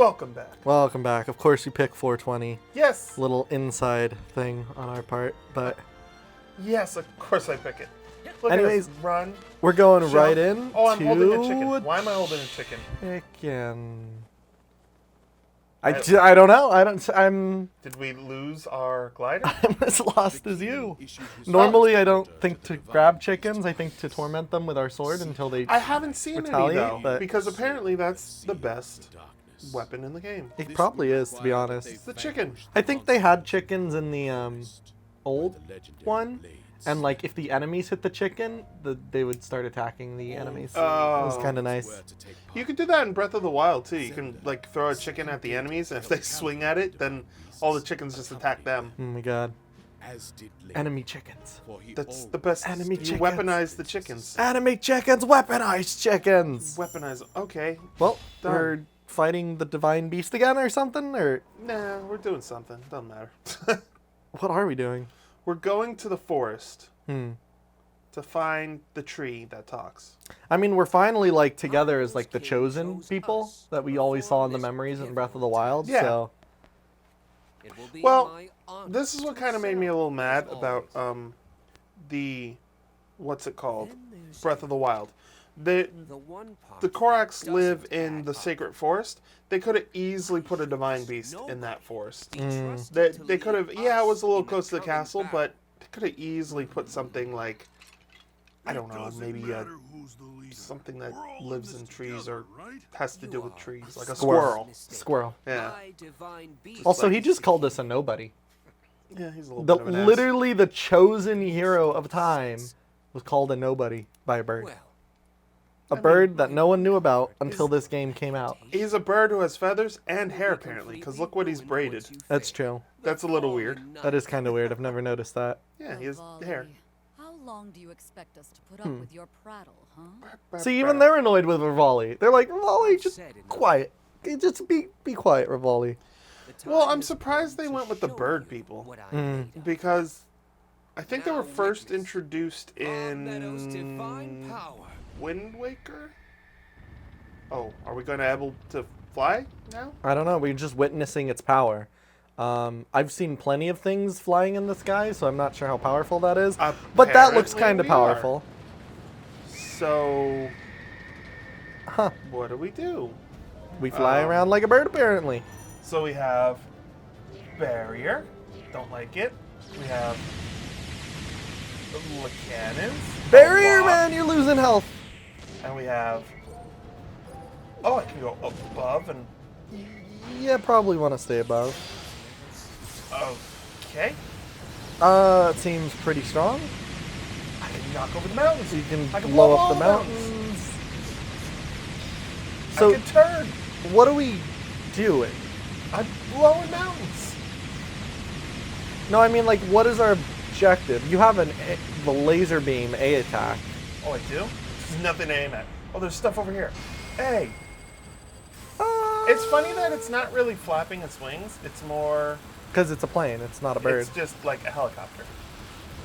Welcome back. Welcome back. Of course you pick 420. Yes. Little inside thing on our part, but... Yes, of course I pick it. Look Anyways, at us run. We're going jump. right in Oh, I'm to holding a chicken. Why am I holding a chicken? Chicken. I don't know. I'm Did we lose our glider? I'm as lost as you. Normally I don't think to grab chickens. I think to torment them with our sword until they I haven't seen any retaliate, though, but because apparently that's the best weapon in the game. it probably is, to be honest. It's the chicken. I think they had chickens in the old one, and like if the enemies hit the chicken, they would start attacking the enemies. It was kind of nice. You could do that in Breath of the Wild too. You can like throw a chicken at the enemies, and if they swing at it, then all the chickens just attack them. Oh my god. Enemy chickens. That's the best. Enemy You chickens. weaponize the chickens. Enemy chickens, weaponized chickens. Weaponize. Okay. Well, Done. we're fighting the divine beast again or something, or Nah, we're doing something. Doesn't matter. what are we doing? We're going to the forest Hmm. to find the tree that talks. I mean, we're finally like together as like the chosen people that we always saw in the memories in Breath of the Wild. Yeah. So Well, this is what kind of made me a little mad about the what's it called? Breath of the Wild. The Koraks live in the sacred forest. They could have easily put a divine beast in that forest. They could have, yeah, it was a little close to the castle, but they could have easily put something like, I don't know, maybe something that lives in trees or has to do with trees, like a squirrel. Squirrel. Yeah. Also, he just called us a nobody. Yeah, he's a little bit of an ass. Literally the chosen hero of time was called a nobody by a bird. A bird that no one knew about until this game came out. He's a bird who has feathers and hair, apparently, because look what he's braided. That's true. That's a little weird. That is kind of weird. I've never noticed that. Yeah, he has hair. How long do you expect us to put up with your prattle, huh? See, even they're annoyed with Rivali. They're like, Rivali, just quiet. Just be quiet, Rivali. Well, I'm surprised they went with the bird people. Because I think they were first introduced in Wind Waker? Oh, are we going to be able to fly now? I don't know. We're just witnessing its power. I've seen plenty of things flying in the sky, so I'm not sure how powerful that is. But that looks kind of Apparently we powerful. So, Huh. what do we do? We fly around like a bird, apparently. So we have barrier. Don't like it. We have the cannons. Barrier, block, man, you're losing health. And we have. Oh, I can go above and. Yeah, probably want to stay above. Okay. It seems pretty strong. I can knock over the mountains. So you can I can blow blow up all the the mountains. I So, can turn. what are we doing? I'm blowing mountains. No, I mean, like, what is our objective? You have the laser beam A attack. Oh, I do? There's nothing to aim at. Oh, there's stuff over here. Hey. It's funny that it's not really flapping its wings. It's more. Because it's a plane. It's not a bird. It's just like a helicopter.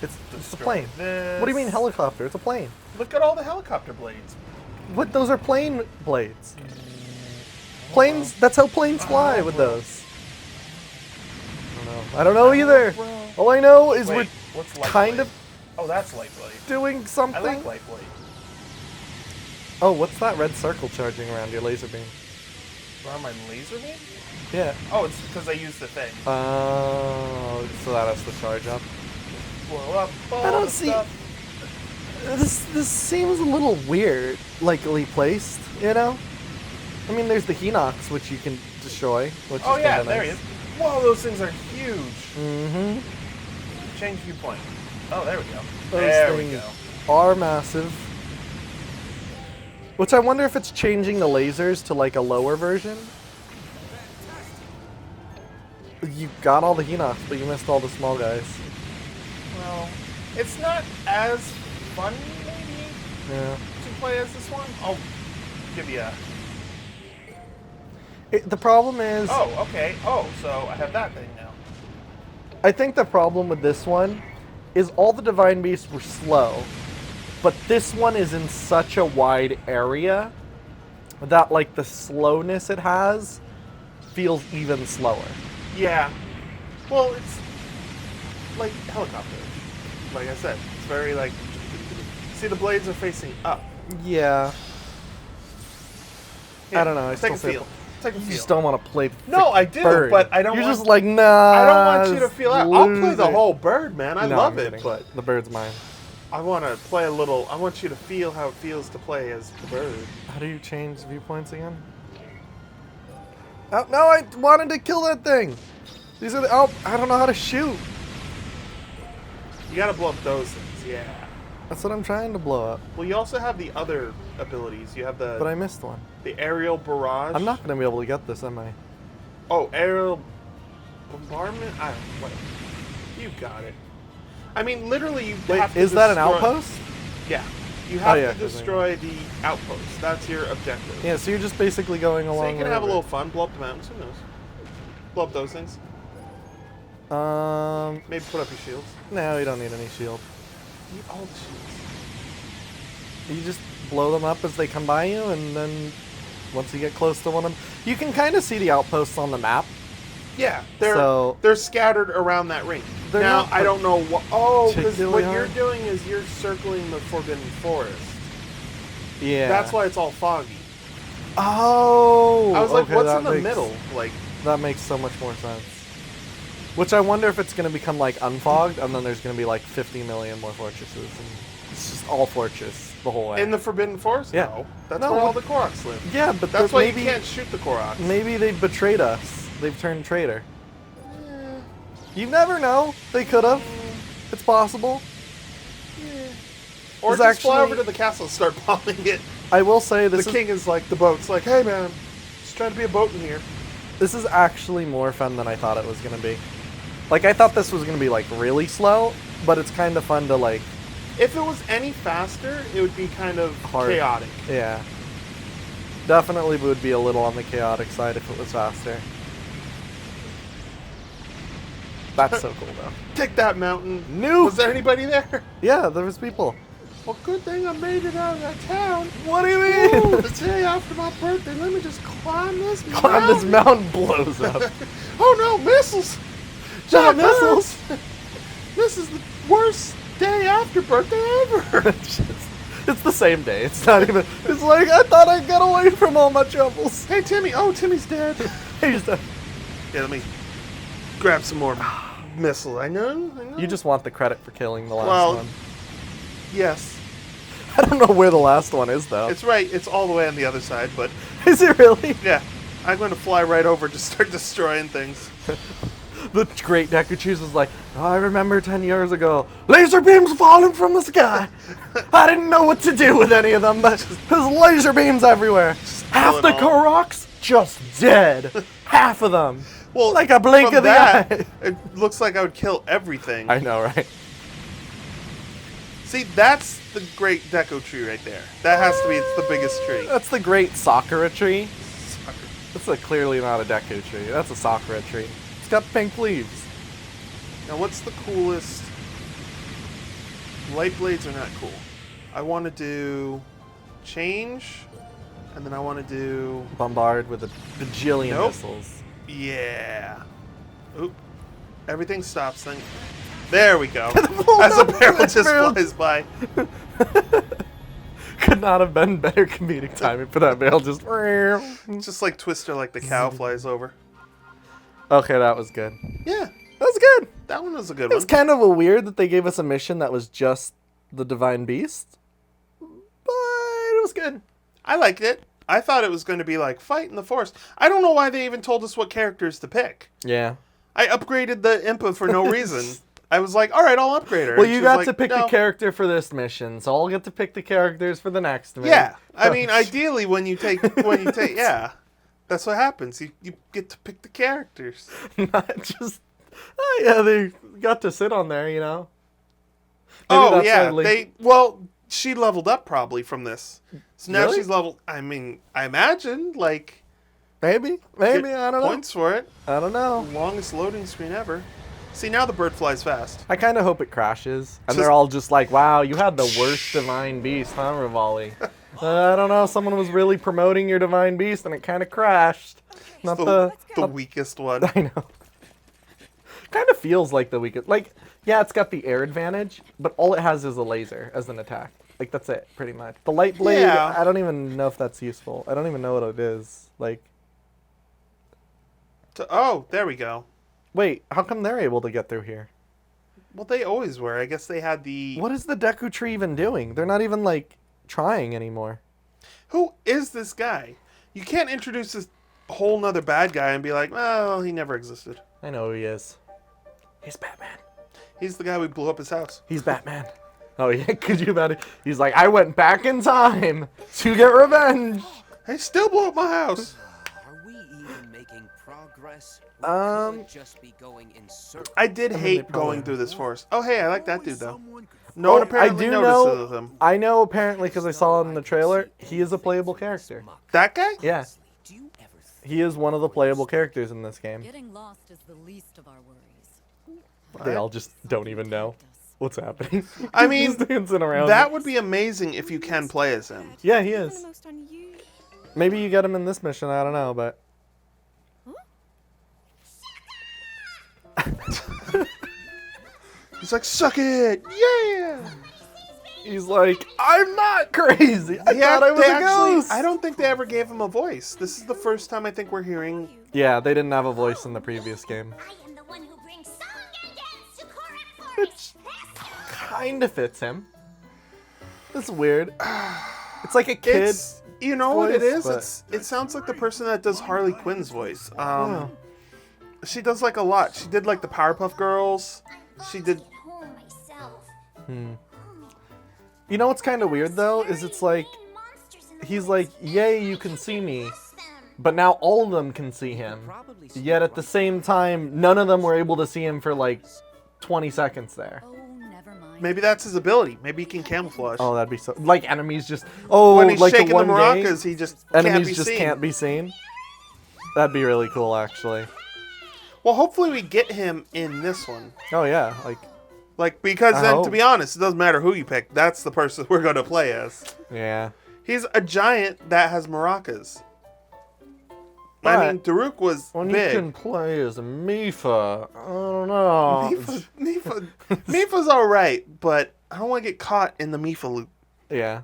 It's a Destroy plane. this. What do you mean helicopter? It's a plane. Look at all the helicopter blades. What? Those are plane blades. Planes. That's how planes fly with those. I don't know either. All I know is Wait, what's we're light kind blade? of Oh, that's light blade. doing I something. like light blade. Oh, what's that red circle charging around your laser beam? Around my laser beam? Yeah. Oh, it's because I used the thing. Oh, so that has to charge up. Blow up all I don't the see. stuff. This seems a little weird, likely placed. You know. I mean, there's the Hinox, which you can destroy. Which Oh is yeah, kinda there he nice. is. Whoa, those things are huge. Mm-hmm. Change viewpoint. Oh, there we go. Those There we things go. are massive. Which I wonder if it's changing the lasers to like a lower version. You got all the Hinox, but you missed all the small guys. Well, it's not as fun, maybe, Yeah. to play as this one. I'll give you a... The problem is, Oh, okay. Oh, so I have that thing now. I think the problem with this one is all the Divine Beasts were slow, but this one is in such a wide area that like the slowness it has feels even slower. Yeah. Well, it's like helicopter. Like I said, it's very like. See, the blades are facing up. Yeah. I don't know. I Take still a say feel. Take a you feel. just don't want to play. No, I do, bird. but I don't. You're want, just like, nah. I don't want you to feel out. I'll play the loser. whole bird, man. I No, love I'm it, kidding. but the bird's mine. I want to play a little. I want you to feel how it feels to play as the bird. How do you change viewpoints again? Oh no! I wanted to kill that thing. These are the. Oh, I don't know how to shoot. You gotta blow up those things. Yeah. That's what I'm trying to blow up. Well, you also have the other abilities. You have But I missed one. the aerial barrage. I'm not gonna be able to get this, am I? Oh, aerial bombardment. I don't. Whatever. You got it. I mean, literally, you Wait, have to is that an destroy- outpost? Yeah. You have yeah, to 'cause I- destroy the outpost. That's your objective. Yeah. So you're just basically going along. So you can have a wherever. little fun. Blow up the mountains. Who knows? Blow up those things. Maybe put up your shields. No, you don't need any shield. You need all the shields. You just blow them up as they come by you, and then once you get close to one of them, you can kind of see the outposts on the map. Yeah, So- they're scattered around that ring. They're Now not I don't know what. Oh, because particularly what you're hard. doing is you're circling the Forbidden Forest. Yeah. That's why it's all foggy. Oh. I was like, okay, what's that in the makes- middle? Like, That makes so much more sense. Which I wonder if it's going to become like unfogged, and then there's going to be like 50 million more fortresses, and it's just all fortress the whole way. in the Forbidden Forest? Yeah. No, that's No, where all what- the Koroks live. yeah, but That's why maybe you can't shoot the Koroks. maybe they've betrayed us. They've turned traitor. You never know. They could have. It's possible. Or There's just fly actually- over to the castle and start bombing it. I will say The this is king is like, the boat's like, hey man, just trying to be a boat in here. this is actually more fun than I thought it was going to be. Like I thought this was going to be like really slow, but it's kind of fun to like If it was any faster, it would be kind of Hard. chaotic. yeah. Definitely would be a little on the chaotic side if it was faster. That's so cool though. Take that mountain. New. Was there anybody there? Yeah, there was people. Well, good thing I made it out of that town. What do you Ooh, mean? the day after my birthday, let me just climb this Climb this mountain blows up. Oh no, missiles! Giant Giant missiles. birds! This is the worst day after birthday ever. It's the same day. It's not even. It's like I thought I got away from all my troubles. Hey Timmy, oh Timmy's dead. Hey, just, Yeah, let me grab some more missiles. I know. you just want the credit for killing the last Well- one. Yes, I don't know where the last one is though. it's right. It's all the way on the other side, but Is it really? yeah, I'm going to fly right over to start destroying things. The great Deku is like, oh, I remember 10 years ago, laser beams falling from the sky. I didn't know what to do with any of them, but there's laser beams everywhere. Half the killing all. Koroks just dead. Half of them. Well, Like a blink from of the that, eye. It looks like I would kill everything. I know, right? See, that's the great Deco tree right there. That has to be. It's the biggest tree. That's the great Sakura tree. That's clearly not a Deku tree. That's a Sakura tree. It's got pink leaves. Now, what's the coolest? Light blades are not cool. I want to do change, and then I want to do Bombard with a bajillion Nope. missiles. yeah. Oop! Everything stops. Then there we go. Oh, As a no, barrel that just barrel- flies by. Could not have been better comedic timing for that barrel. Just. Just like Twister, like the cow flies over. Okay, that was good. Yeah, That was good. that one was a good It was one. kind of a weird that they gave us a mission that was just the Divine Beast, but it was good. I liked it. I thought it was going to be like fight in the forest. I don't know why they even told us what characters to pick. Yeah. I upgraded the Impa for no reason. I was like, all right, I'll upgrade her. Well, And you she was got like, to pick no. the character for this mission, so I'll get to pick the characters for the next mission. Yeah, I mean, ideally, when you take, yeah, that's what happens. You get to pick the characters. Not just. Oh, yeah, they got to sit on there, you know. Maybe Oh that's yeah, why she leveled up probably from this. So now Really? she's leveled. I mean, I imagine like Maybe get I don't know. points for it. I don't know. Longest loading screen ever. See, now the bird flies fast. I kind of hope it crashes, and Just- they're all just like, "Wow, you had the worst Divine Beast, huh, Rivali?" I don't know. Someone was really promoting your divine beast, and it kind of crashed. Not the weakest one. I know. Kind of feels like the weakest. Like, yeah, it's got the air advantage, but all it has is a laser as an attack. Like, that's it, pretty much. The light blade, Yeah. I don't even know if that's useful. I don't even know what it is. Like, Oh, there we go. wait, how come they're able to get through here? Well, they always were. I guess they had the... What is the Deku Tree even doing? They're not even, like, trying anymore. Who is this guy? You can't introduce this whole nother bad guy and be like, well, he never existed. I know who he is. He's Batman. He's the guy we blew up his house. He's Batman. Oh, yeah, could you imagine? He's like, I went back in time to get revenge. I still blew up my house. Are we even making progress? Just be going in circles. I did they hate probably going are. through this forest. Oh, hey, I like that dude, though. No one I apparently do notices know. him. I know apparently because I saw it in the trailer. He is a playable character. That guy? Yeah, Do you ever he is one of the playable characters in this game. Getting lost is the least of our worries. They all just don't even know what's happening. I mean, Just dancing around. that would be amazing if you can play as him. Yeah, he is. Maybe you get him in this mission. I don't know, but He's like, suck it! Yeah! he's like, I'm not crazy. I Yeah, thought I was they a ghost. I don't think they ever gave him a voice. This is the first time I think we're hearing... Yeah, they didn't have a voice in the previous game. I am the one who brings song and dance to Korak Which Forest. kind of fits him. It's weird. It's like a kid. It's, you know what it is? voice, It sounds like the person that does Harley Quinn's voice. Oh. She does like a lot. She did like the Powerpuff Girls. She did... Home myself. You know what's kind of weird though is it's like he's like, yay, you can see me, but now all of them can see him. Yet at the same time, none of them were able to see him for like 20 seconds there. Oh, never mind. Maybe that's his ability. Maybe he can camouflage. Oh, that'd be so. Like enemies just. Oh, When he's like shaking the one the day, maracas, he just can't enemies be just seen. can't be seen. That'd be really cool, actually. Well, hopefully we get him in this one. Oh yeah, like Because I then, hope. to be honest, it doesn't matter who you pick. That's the person we're going to play as. yeah. He's a giant that has maracas. I But mean, Daruk was When big. you can play as Mifa, I don't know. Mifa's alright, but I don't want to get caught in the Mifa loop. Yeah.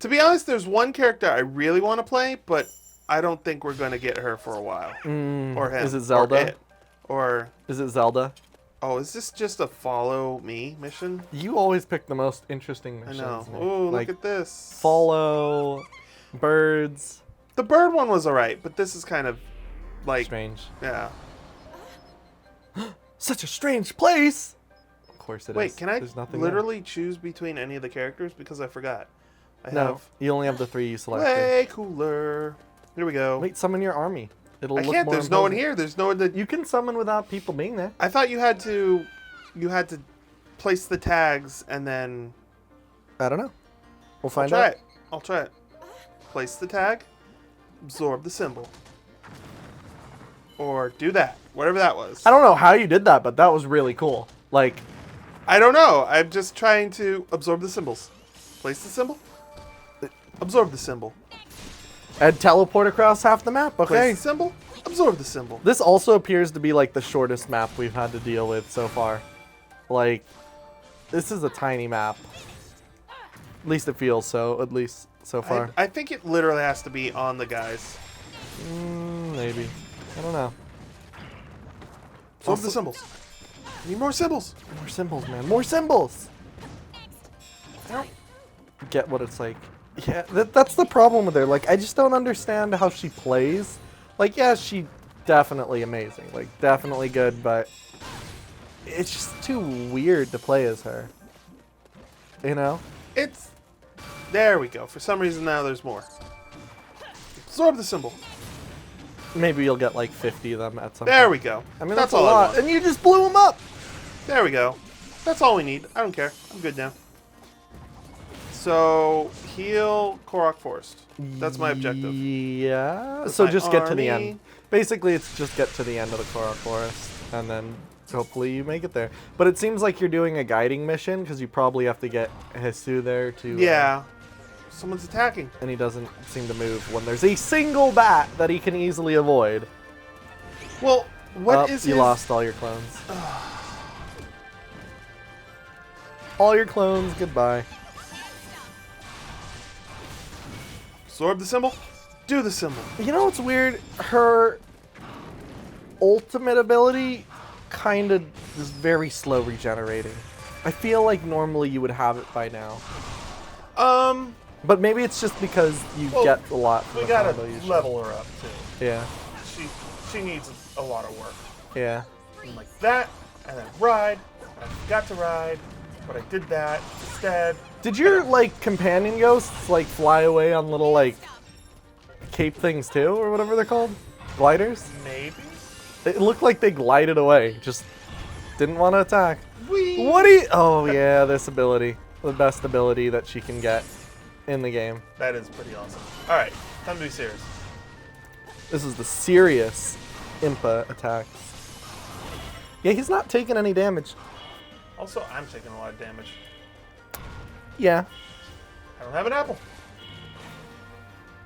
To be honest, there's one character I really want to play, but I don't think we're going to get her for a while. Or him. Is it Zelda? Or it. Or, Is it Zelda? oh, is this just a follow me mission? You always pick the most interesting I missions. know. Nick. Oh, like, look at this. follow birds. The bird one was alright, but this is kind of like, Strange. yeah. Such a strange place. Of course it is. Wait, can I There's nothing literally choose between any of the characters? Because I forgot. I there. No, have you only have the 3 you selected. way cooler. Here we go. Wait, summon your army. It'll I look can't. more There's no one imposing. here. There's no one that. You can summon without people being there. I thought you had to place the tags and then. I don't know. We'll I'll find try out. it. I'll try it. Place the tag. Absorb the symbol. Or do that. Whatever that was. I don't know how you did that, but that was really cool. Like, I don't know. I'm just trying to absorb the symbols. Place the symbol. Absorb the symbol. and teleport across half the map. Place Okay. the symbol. Absorb the symbol. This also appears to be like the shortest map we've had to deal with so far. Like, this is a tiny map. At least it feels so, at least so far. I think it literally has to be on the guys. Maybe. I don't know. Absorb the symbols. Need more symbols. More symbols, man. More symbols! Get what it's like. Yeah, that's the problem with her. Like, I just don't understand how she plays. Like, yeah, she definitely amazing. Like, definitely good, but it's just too weird to play as her. You know? It's... There we go. For some reason now there's more. Absorb the symbol. Maybe you'll get like 50 of them at some There point. we go. I mean, that's a all I lot. want. And you just blew them up! There we go. That's all we need. I don't care. I'm good now. So, heal Korok Forest. That's my objective. Yeah. With So my just get to the army. end. Basically, it's just get to the end of the Korok Forest, and then hopefully you make it there. But it seems like you're doing a guiding mission, because you probably have to get Hestu there to... Yeah. someone's attacking. And he doesn't seem to move when there's a single bat that he can easily avoid. Well, what is you his... lost all your clones. All your clones, goodbye. Absorb the symbol? Do the symbol. You know what's weird? Her ultimate ability kind of is very slow regenerating. I feel like normally you would have it by now. But maybe it's just because you get a lot from we the gotta combo usually. level her up too. Yeah. She needs a lot of work. Yeah. And like that, and then ride. I forgot to ride, but I did that instead. Did your like companion ghosts like fly away on little like cape things too, or whatever they're called? Gliders? Maybe. It looked like they glided away. Just didn't want to attack. Whee! What do you? Oh yeah, this ability, the best ability that she can get in the game. That is pretty awesome. All right, time to be serious. This is the serious Impa attacks. Yeah, he's not taking any damage. Also, I'm taking a lot of damage. Yeah. I don't have an apple.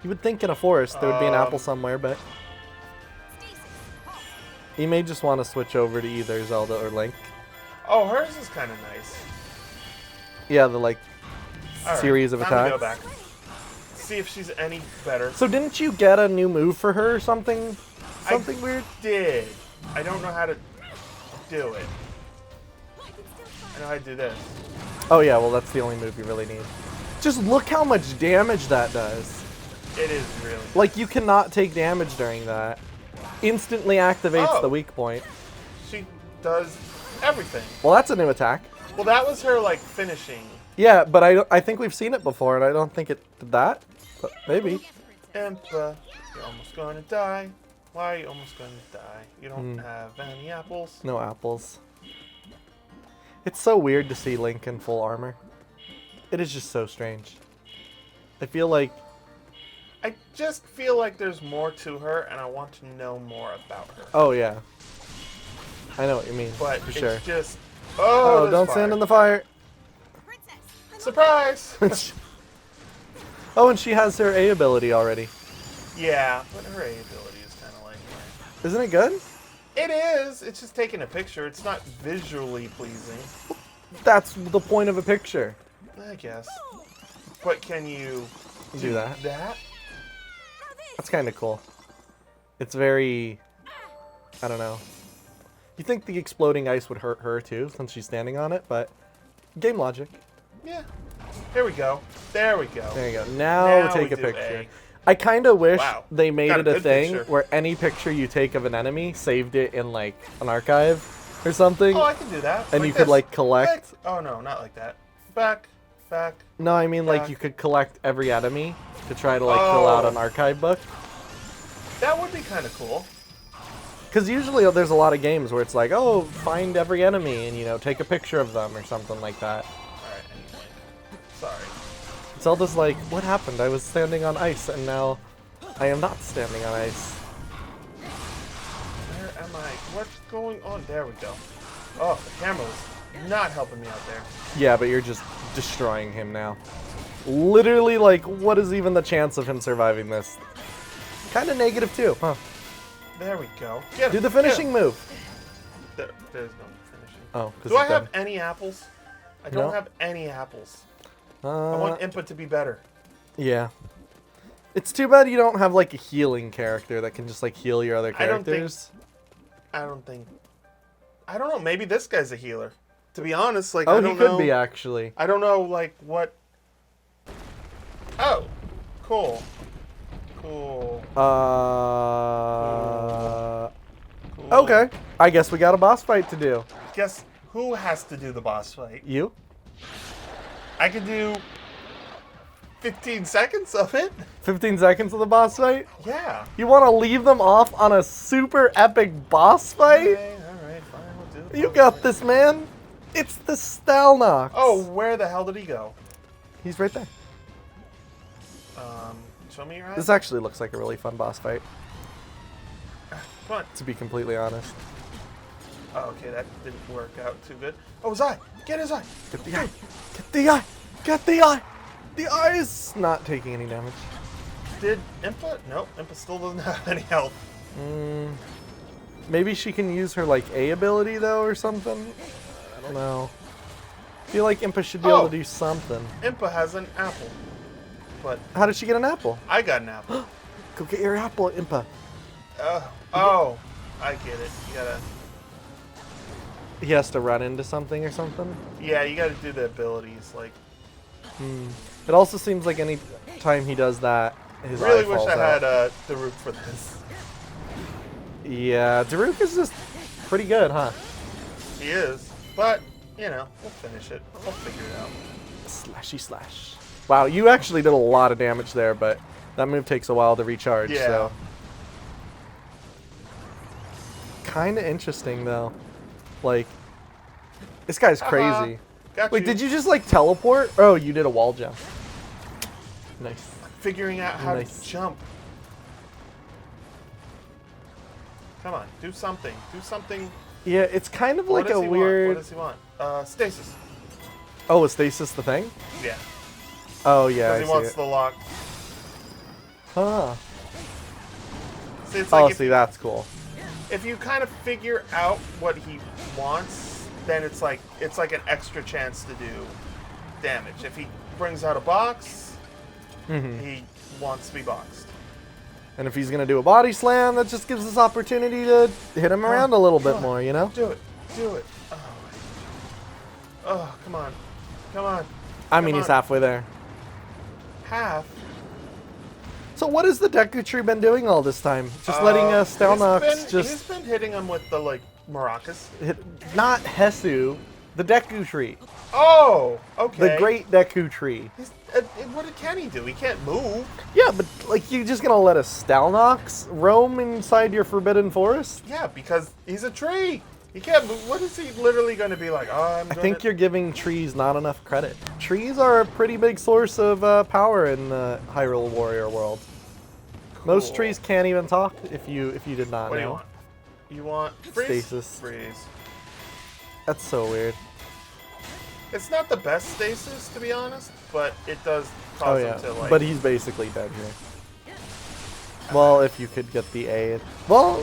You would think in a forest there would be an apple somewhere, but you may just want to switch over to either Zelda or Link. Oh, hers is kind of nice. Yeah, the like All right, series of time to attacks. go back. See if she's any better. So didn't you get a new move for her or something? Something weird? Did. I don't know how to do it. I know how to do this. Oh yeah, well that's the only move you really need. Just look how much damage that does. It is really. Like you cannot take damage during that. Instantly activates the weak point. She does everything. Well, that's a new attack. Well, that was her like finishing. Yeah, but I think we've seen it before, and I don't think it did that. But maybe. Impa, you're almost gonna die. Why are you almost gonna die? You don't have any apples. No apples. It's so weird to see Link in full armor. It is just so strange. I feel like... I just feel like there's more to her, and I want to know more about her. Oh, yeah. I know what you mean, But for it's sure. just... Oh, there's don't fire. stand in the fire. Surprise! Oh, and she has her A ability already. Yeah, but her A ability is kind of like... Isn't it good? It is. It's just taking a picture. It's not visually pleasing. That's the point of a picture. I guess. But can you Do that. that? That's kind of cool. It's very... I don't know. You think the exploding ice would hurt her too, since she's standing on it, but... Game logic. Yeah. Here we go. There we go. There you go. Now take we a do picture. A. I kind of wish Wow. they made Got it a a good thing picture. where any picture you take of an enemy saved it in like an archive or something. Oh, I can do that. And you could this. like collect. Back. Oh no, not like that. Back. No, I mean like back. you could collect every enemy to try to like fill out an archive book. That would be kind of cool. Because usually there's a lot of games where it's like, oh, find every enemy and, you know, take a picture of them or something like that. Alright, anyway. Sorry. Zelda's like, what happened? I was standing on ice and now I am not standing on ice. Where am I? What's going on? There we go. Oh, the camera's not helping me out there. Yeah, but you're just destroying him now. Literally, like, what is even the chance of him surviving this? Kind of negative too, huh? There we go. Get Do him, the get finishing him. move. There's no finishing. Oh, because Do I have any apples? I don't No. have any apples. I want input to be better. Yeah. It's too bad you don't have like a healing character that can just like heal your other I don't think- characters. I don't know. Maybe this guy's a healer. To be honest, like Oh, I don't he could know. be actually. I don't know, like what. Oh, cool. Cool. Cool. Okay. I guess we got a boss fight to do. Guess who has to do the boss fight? You? I can do 15 seconds of it. 15 seconds of the boss fight? Yeah. You want to leave them off on a super epic boss fight? Okay, all right, fine. We'll do it. You got this, man. It's the Stalnox. Oh, where the hell did he go? He's right there. Show me your eyes. This actually looks like a really fun boss fight, Come on. to be completely honest. Oh, okay, that didn't work out too good. Oh, his eye. Get his eye. Get the eye. Get the eye. Get the eye. The eye's not taking any damage. Did Impa? Nope, Impa still doesn't have any health. Maybe she can use her like A ability though or something. I don't know. I feel like Impa should be able to do something. Impa has an apple. But How did she get an apple? I got an apple. Go get your apple, Impa. Oh, I get it. You gotta. He has to run into something or something. Yeah, you gotta do the abilities. Like, It also seems like any time he does that, his really eye wish falls I had out. Daruk for this. Yeah, Daruk is just pretty good, huh? He is, but you know, we'll finish it. We'll figure it out. Slashy slash. Wow, you actually did a lot of damage there, but that move takes a while to recharge. Yeah. So. Kind of interesting though. Like, this guy's crazy. Got Wait, you. did you just like teleport? Oh, you did a wall jump. Nice. Figuring out how Nice. to jump. Come on, do something. Do something. Yeah, it's kind of What like does a he weird. Want? What does he want? Stasis. Oh, is stasis the thing? Yeah. Oh yeah, I Because he see wants it. the lock. Huh. See, it's like Oh, if, see, that's cool. if you kind of figure out what he wants, then it's like an extra chance to do damage. If he brings out a box, he wants to be boxed. And if he's gonna do a body slam, that just gives us opportunity to hit him around a little bit more, you know? Do it. Do it. Oh, come on. Come on. I mean, Come he's on. halfway there. Half. So what has the Deku Tree been doing all this time? Just letting Stalnox He's been hitting him with the, like, maracas. hit, not Hestu, the Deku Tree, Oh, okay. the Great Deku Tree. He's, what can he do? He can't move. Yeah, but like you're just gonna let a Stalnox roam inside your Forbidden Forest? Yeah, because he's a tree. He can't move. What is he literally going to be like? Oh, I'm I gonna... think you're giving trees not enough credit. Trees are a pretty big source of power in the Hyrule Warrior world. Most Cool. trees can't even talk. If you did not What do you know, want? You want freeze? Stasis. Freeze. That's so weird. It's not the best stasis, to be honest, but it does Oh cause yeah, him to, like... but he's basically dead here. Well, if you could get the A. Well,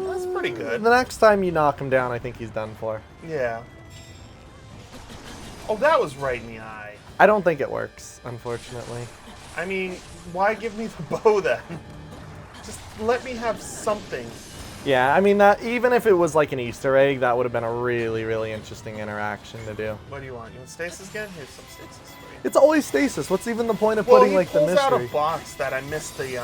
That's pretty good. the next time you knock him down, I think he's done for. Yeah. Oh, that was right in the eye. I don't think it works, unfortunately. I mean, why give me the bow then? Just let me have something. Yeah, I mean that even if it was like an Easter egg, that would have been a really, really interesting interaction to do. What do you want? You want stasis again? Here's some stasis for you. It's always stasis. What's even the point of Well, putting he like the pulls out mystery? a box that I missed the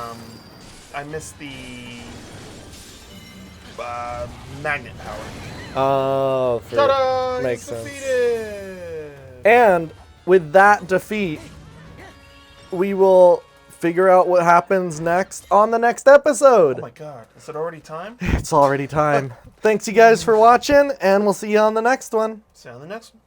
magnet power. Oh, Ta-da! makes He's sense. defeated! And with that defeat, we will figure out what happens next on the next episode. Oh my god, is it already time? It's already time. Thanks you guys for watching, and we'll see you on the next one. See you on the next one.